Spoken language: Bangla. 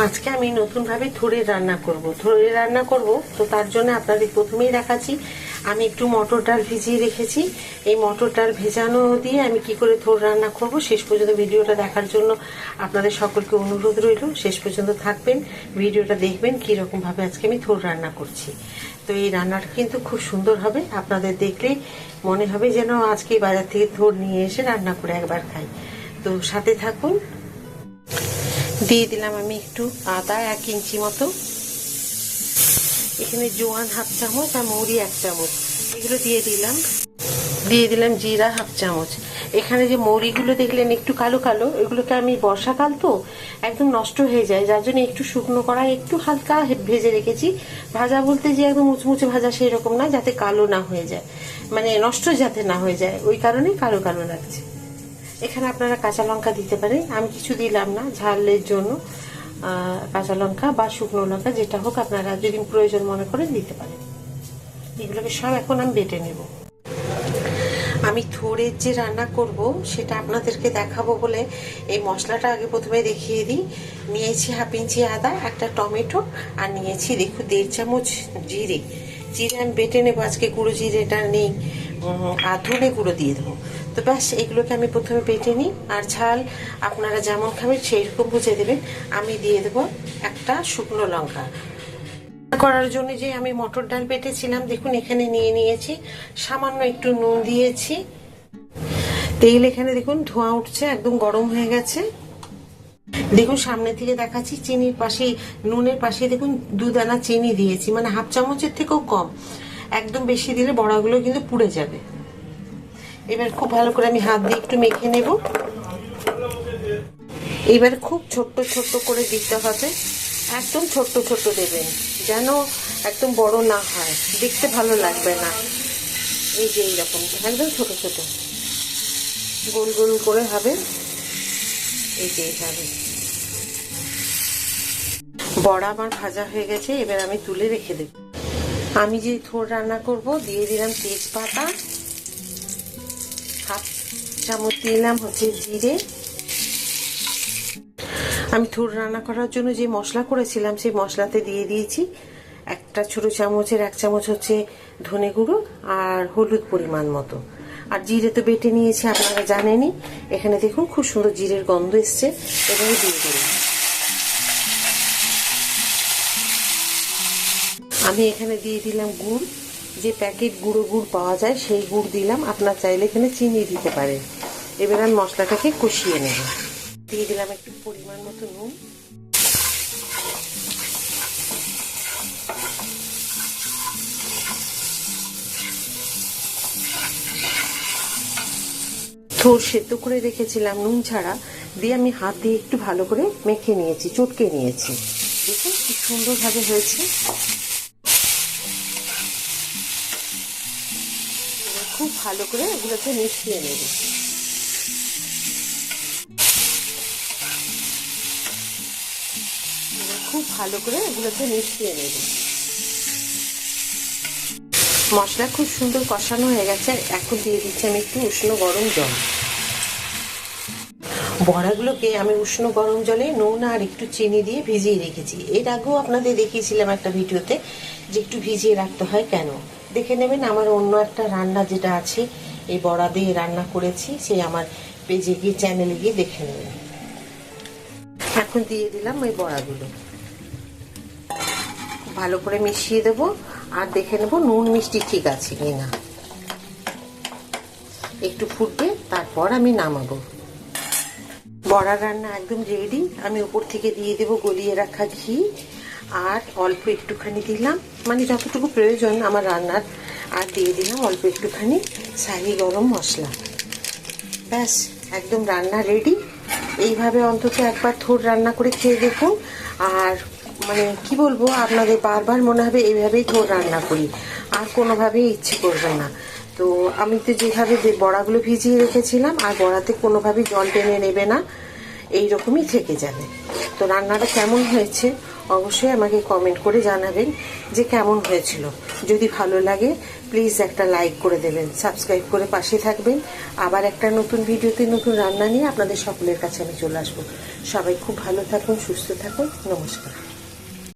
আজকে আমি নতুনভাবে থোড়ের রান্না করব। তো তার জন্য আপনাদের প্রথমেই দেখাচ্ছি আমি একটু মটর ডাল ভিজিয়ে রেখেছি। এই মটর ডাল ভেজানো দিয়ে আমি কি করে থোড় রান্না করব শেষ পর্যন্ত ভিডিওটা দেখার জন্য আপনাদের সকলকে অনুরোধ রইল, শেষ পর্যন্ত থাকবেন, ভিডিওটা দেখবেন কীরকম ভাবে আজকে আমি থোড় রান্না করছি। তো এই রান্নাটা কিন্তু খুব সুন্দর হবে, আপনাদের দেখলেই মনে হবে যেন আজকে বাজার থেকে থোড় নিয়ে এসে রান্না করে একবার খাই। তো সাথে থাকুন। দিয়ে দিলাম আমি একটু আদা 1 ইঞ্চি মতো, এখানে জোয়ান হাফ চামচ আর মৌরি 1 চামচ, এগুলো দিয়ে দিলাম জিরা হাফ চামচ। এখানে যে মৌরিগুলো দেখলেন একটু কালো কালো, এগুলোকে আমি বর্ষাকাল তো একদম নষ্ট হয়ে যায়, যার জন্য একটু শুকনো কড়াই একটু হালকা ভেজে রেখেছি। ভাজা বলতে যে একদম মুচমুচে ভাজা সেই রকম না, যাতে কালো না হয়ে যায়, মানে নষ্ট যাতে না হয়ে যায়, ওই কারণে কালো কালো লাগছে। এখানে আপনারা কাঁচা লঙ্কা দিতে পারেন, আমি কিছু দিলাম না ঝালের জন্য। কাঁচা লঙ্কা বা শুকনো লঙ্কা যেটা হোক আপনারা যদি প্রয়োজন মনে করেন দিতে পারেন। এগুলোকে সব এখন আমি বেটে নেব। আমি থোড়ের যে রান্না করব সেটা আপনাদেরকে দেখাবো বলে এই মশলাটা আগে প্রথমে দেখিয়ে দিই। নিয়েছি 1/2 ইঞ্চি আদা, একটা টমেটো, আর নিয়েছি দেখুন 1.5 চামচ জিরে আমি বেটে নেবো। আজকে গুঁড়ো জিরেটা নেই, আর ধনে গুঁড়ো দিয়ে দেবো। তো ব্যাস এগুলোকে আমি প্রথমে বেটে নিই, আর ঝাল আপনারা যেমন খাবেন সেই রকম বুঝে দেবেন। আমি দিয়ে দেবো একটা শুকনো লঙ্কা। করার জন্য যে আমি মটর ডাল বেটেছিলাম দেখুন এখানে নিয়ে নিয়েছি, সামান্য একটু নুন দিয়েছি। তেল এখানে দেখুন ধোঁয়া উঠছে, একদম গরম হয়ে গেছে। দেখুন সামনে থেকে দেখাচ্ছি, চিনির পাশে নুনের পাশে দেখুন 2 দানা চিনি দিয়েছি, মানে 1/2 চামচের থেকেও কম। একদম বেশি দিলে বড়াগুলো কিন্তু পুড়ে যাবে। এবার খুব ভালো করে আমি হাত দিয়ে একটু মেখে নেব। এবার খুব ছোট্ট ছোট্ট করে দিতে হবে, একদম ছোট্ট ছোট্ট দেবেন, যেন একদম বড় না হয়, দেখতে ভালো লাগবে না। এই যে এইরকম একদম ছোট ছোট গোল গোল করে হবে। এই যে এইভাবে বড়া আমার ভাজা হয়ে গেছে, এবার আমি তুলে রেখে দেব। আমি যে থোড় রান্না করব দিয়ে দিলাম তেজপাতা, 1/2 চামচ দিলাম হচ্ছে জিরে। আমি থোড় রান্না করার জন্য যে মশলা করেছিলাম সেই মশলাতে দিয়ে দিয়েছি একটা ছোট চামচের 1 চামচ হচ্ছে ধনে গুঁড়ো আর হলুদ পরিমাণ মতো। আর জিরে তো বেটে নিয়েছি আপনারা জানেনই। এখানে দেখুন খুব সুন্দর জিরের গন্ধ এসছে, এবারে দিয়ে দিলাম। আমি এখানে দিয়ে দিলাম গুড়, যে প্যাকেট গুঁড়ো গুড় পাওয়া যায় সেই গুড় দিলাম, আপনার চাইলে এখানে চিনি দিতে পারেন। এবার আমি মশলাটাকে কষিয়ে নেব। দিয়ে দিলাম একটু পরিমাণ মতো নুন, থোড় সেদ্ধ করে রেখেছিলাম নুন ছাড়া, দিয়ে আমি হাত দিয়ে একটু ভালো করে মেখে নিয়েছি, চটকে নিয়েছি। দেখুন কি সুন্দরভাবে হয়েছে। খুব ভালো করে এগুলোকে মিশিয়ে নেব। খুব ভালো করে এগুলোকে মিশিয়ে নেব। মশলা খুব সুন্দর কষানো হয়ে গেছে, এখন দিয়ে দিচ্ছি আমি একটু উষ্ণ গরম জল। বড়াগুলোকে আমি উষ্ণ গরম জলে নুন আর একটু চিনি দিয়ে ভিজিয়ে রেখেছি। এর আগেও আপনাদের দেখিয়েছিলাম একটা ভিডিওতে যে একটু ভিজিয়ে রাখতে হয় কেন, দেখে নেবেন। আমার অন্য একটা রান্না যেটা আছে এই বড়া দিয়ে রান্না করেছি, সেই আমার পেজে গিয়ে চ্যানেলে গিয়ে দেখে নেবেন। এখন দিয়ে দিলাম ওই বড়াগুলো, ভালো করে মিশিয়ে দেব আর দেখে নেব নুন মিষ্টি ঠিক আছে কিনা। একটু ফুটবে, তারপর আমি নামাবো। বড়া রান্না একদম রেডি। আমি উপর থেকে দিয়ে দেব গলিয়ে রাখা ঘি, আর অল্প একটুখানি দিলাম, মানে যতটুকু প্রয়োজন আমার রান্নার, আর দিয়ে দিলাম অল্প একটুখানি শাহি গরম মশলা। ব্যাস একদম রান্না রেডি। এইভাবে অন্তত একবার থোড় রান্না করে খেয়ে দেখুন, আর মানে কি বলবো, আপনাদের বারবার মনে হবে এইভাবেই থোড় রান্না করি, আর কোনোভাবেই ইচ্ছে করবে না। তো আমি তো যেভাবে বড়াগুলো ভিজিয়ে রেখেছিলাম, আর বড়াতে কোনোভাবেই জল টেনে নেবে না, এইরকমই থেকে যাবে। তো রান্নাটা কেমন হয়েছে অবশ্যই আমাকে কমেন্ট করে জানাবেন যে কেমন হয়েছিল। যদি ভালো লাগে প্লিজ একটা লাইক করে দেবেন, সাবস্ক্রাইব করে পাশে থাকবেন। আবার একটা নতুন ভিডিওতে নতুন রান্না নিয়ে আপনাদের সকলের কাছে আমি চলে আসবো। সবাই খুব ভালো থাকুন, সুস্থ থাকুন। নমস্কার।